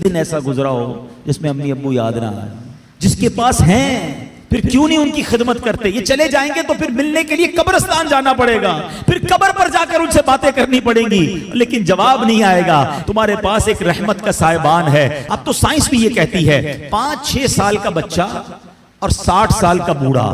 دن ایسا گزرا ہو جس میں امی ابو یاد نہ آئے. جس کے پاس ہیں پھر کیوں نہیں ان کی خدمت کرتے؟ یہ چلے جائیں گے تو پھر ملنے کے لیے قبرستان جانا پڑے گا, پھر قبر پر جا کر ان سے باتیں کرنی پڑیں گی, لیکن جواب نہیں آئے گا. تمہارے پاس ایک رحمت کا سائبان ہے. اب تو سائنس بھی یہ کہتی ہے 5-6 سال کا بچہ اور 60 سال کا بوڑھا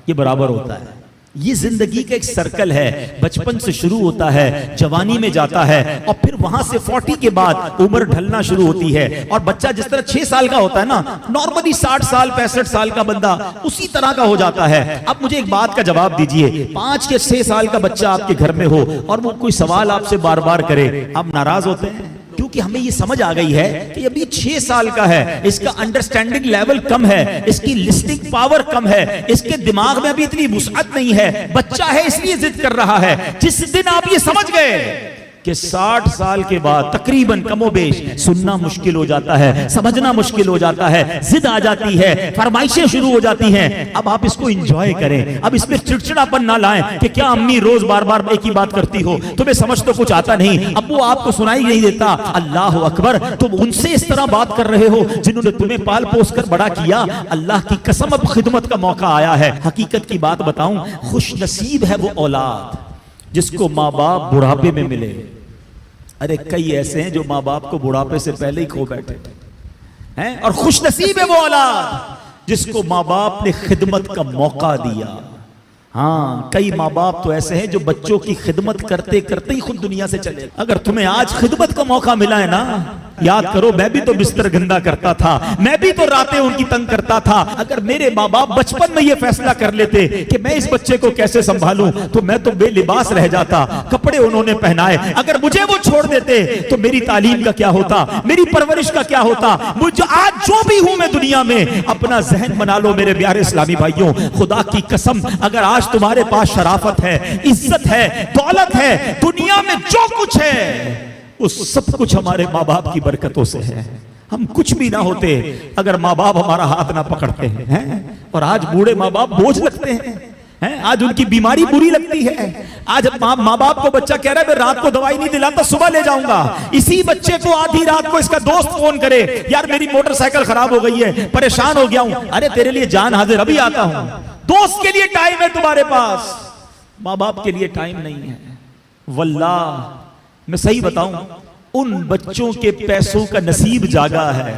یہ برابر ہوتا ہے. یہ زندگی کا ایک سرکل ہے, بچپن سے شروع ہوتا ہے, جوانی میں جاتا ہے, اور پھر وہاں سے 40 کے بعد عمر ڈھلنا شروع ہوتی ہے. اور بچہ جس طرح 6 سال کا ہوتا ہے نا, نارملی 60 سال 65 سال کا بندہ اسی طرح کا ہو جاتا ہے. اب مجھے ایک بات کا جواب دیجئے, 5 یا 6 سال کا بچہ آپ کے گھر میں ہو اور وہ کوئی سوال آپ سے بار بار کرے, آپ ناراض ہوتے ہیں؟ کیونکہ ہمیں یہ سمجھ آ گئی ہے کہ ابھی 6 سال کا ہے, اس کا انڈرسٹینڈنگ لیول کم ہے, اس کی لسننگ پاور کم ہے, اس کے دماغ میں ابھی اتنی وسعت نہیں ہے, بچہ ہے اس لیے ضد کر رہا ہے. جس دن آپ یہ سمجھ گئے کہ 60 سال کے بعد تقریباً کم و بیش سننا مشکل ہو جاتا ہے, سمجھنا مشکل ہو جاتا ہے, ضد آ جاتی ہے, فرمائشیں شروع ہو جاتی ہیں, اب آپ اس کو انجوائے کریں. اب اس میں چڑچڑاپن نہ لائیں کہ کیا امی روز بار بار ایک ہی بات کرتی ہو, تمہیں سمجھ تو کچھ آتا نہیں, ابو آپ کو سنائی نہیں دیتا. اللہ اکبر, تم ان سے اس طرح بات کر رہے ہو جنہوں نے تمہیں پال پوس کر بڑا کیا. اللہ کی قسم اب خدمت کا موقع آیا ہے. حقیقت کی بات بتاؤں, خوش نصیب ہے وہ اولاد جس کو ماں باپ بڑھاپے میں ملے. ارے کئی ایسے ہیں جو ماں باپ کو بڑھاپے سے پہلے ہی کھو بیٹھے ہیں, اور خوش نصیب ہے وہ اولاد جس کو ماں باپ نے خدمت کا موقع دیا. ہاں, کئی ماں باپ تو ایسے ہیں جو بچوں کی خدمت کرتے کرتے ہی خود دنیا سے چلے. اگر تمہیں آج خدمت کا موقع ملا ہے نا, یاد کرو میں بھی تو بستر گندا کرتا تھا, میں بھی تو راتیں ان کی تنگ کرتا تھا. اگر میرے ماں باپ بچپن میں یہ فیصلہ کر لیتے کہ میں اس بچے کو کیسے سنبھالوں تو میں تو بے لباس رہ جاتا. کپڑے انہوں نے پہنائے, اگر مجھے وہ چھوڑ دیتے تو میری تعلیم کا کیا ہوتا, میری پرورش کا کیا ہوتا. مجھے آج جو بھی ہوں میں دنیا میں, اپنا ذہن بنا لو میرے پیارے اسلامی بھائیوں, خدا کی قسم اگر آج تمہارے پاس شرافت ہے, عزت ہے, دولت ہے, دنیا میں جو کچھ ہے وہ سب کچھ ہمارے ماں باپ کی برکتوں سے ہے. ہم کچھ بھی نہ ہوتے اگر ماں باپ ہمارا ہاتھ نہ پکڑتے ہیں. اور آج بوڑھے ماں باپ بوجھ لگتے ہیں, آج ان کی بیماری بری لگتی ہے. آج ماں باپ کو بچہ کہہ رہا ہے میں رات کو دوائی نہیں دلاتا, صبح لے جاؤں گا. اسی بچے کو آدھی رات کو اس کا دوست فون کرے, یار میری موٹر سائیکل خراب ہو گئی ہے, پریشان ہو گیا ہوں. ارے تیرے لیے جان حاضر, ابھی آتا ہوں. دوست کے لیے ٹائم ہے تمہارے پاس, ماں باپ کے لیے ٹائم نہیں ہے. واللہ میں صحیح بتاؤں, ان بچوں کے پیسوں کا نصیب جاگا ہے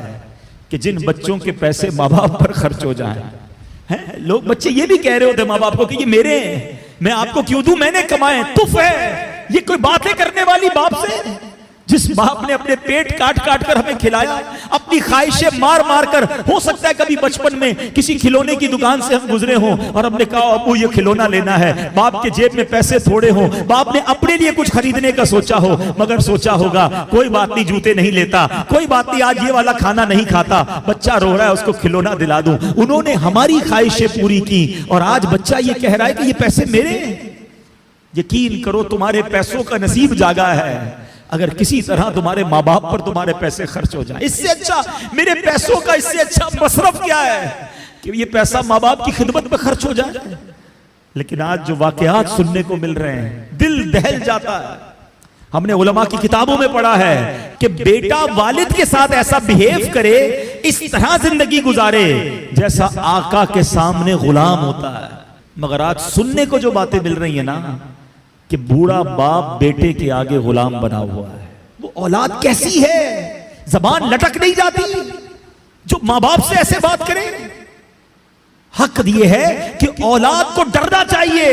کہ جن بچوں کے پیسے ماں باپ پر خرچ ہو جائیں. لوگ بچے یہ بھی کہہ رہے ہوتے ماں باپ کو کہ یہ میرے ہیں, میں آپ کو کیوں دوں, میں نے کمائے, تف ہے. یہ کوئی باتیں کرنے والی باپ سے, جس باپ نے اپنے پیٹ کاٹ کاٹ کر ہمیں کھلایا, اپنی خواہشیں مار مار کر. ہو سکتا ہے کبھی بچپن میں کسی کھلونے کی دکان سے ہم گزرے ہوں اور ہم نے کہا ابو یہ کھلونا لینا ہے, باپ کے جیب میں پیسے تھوڑے ہوں, باپ نے اپنے لیے کچھ خریدنے کا سوچا ہو, مگر سوچا ہوگا کوئی بات نہیں جوتے نہیں لیتا, کوئی بات نہیں آج یہ والا کھانا نہیں کھاتا, بچہ رو رہا ہے اس کو کھلونا دلا دوں. انہوں نے ہماری خواہشیں پوری کی, اور آج بچہ یہ کہہ رہا ہے کہ یہ پیسے میرے ہیں. یقین کرو تمہارے پیسوں کا نصیب جاگا ہے اگر کسی طرح تمہارے ماں باپ پر تمہارے پیسے خرچ ہو جائیں. اس سے اچھا میرے پیسوں کا اس سے اچھا مصرف کیا ہے کہ یہ پیسہ ماں باپ کی خدمت میں خرچ ہو جائے. لیکن آج جو واقعات سننے کو مل رہے ہیں دل دہل جاتا ہے. ہم نے علماء کی کتابوں میں پڑھا ہے کہ بیٹا والد کے ساتھ ایسا بہیو کرے, اس طرح زندگی گزارے جیسا آقا کے سامنے غلام ہوتا ہے. مگر آج سننے کو جو باتیں مل رہی ہیں نا کہ بوڑھا باپ بیٹے کے آگے غلام بنا ہوا ہے. وہ اولاد کیسی ہے, زبان لٹک نہیں جاتی جو ماں باپ سے ایسے بات کرے. حق یہ ہے کہ اولاد کو ڈرنا چاہیے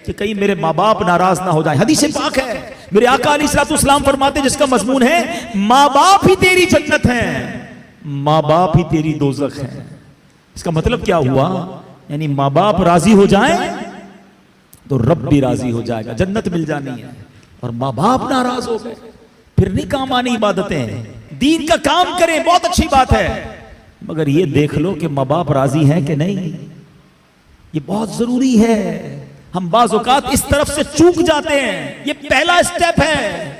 کہ کہیں میرے ماں باپ ناراض نہ ہو جائے. حدیث پاک ہے, میرے آقا علیہ الصلوۃ والسلام فرماتے جس کا مضمون ہے ماں باپ ہی تیری جنت ہیں, ماں باپ ہی تیری دوزخ ہیں. اس کا مطلب کیا ہوا, یعنی ماں باپ راضی ہو جائیں تو رب بھی راضی ہو جائے گا, جنت مل جانی ہے. اور ماں باپ ناراض ہو گئے پھر نہیں کام آنی عبادتیں. دین کا کام کریں بہت اچھی بات ہے, مگر یہ دیکھ لو کہ ماں باپ راضی ہیں کہ نہیں, یہ بہت ضروری ہے. ہم بعض اوقات اس طرف سے چوک جاتے ہیں, یہ پہلا اسٹیپ ہے.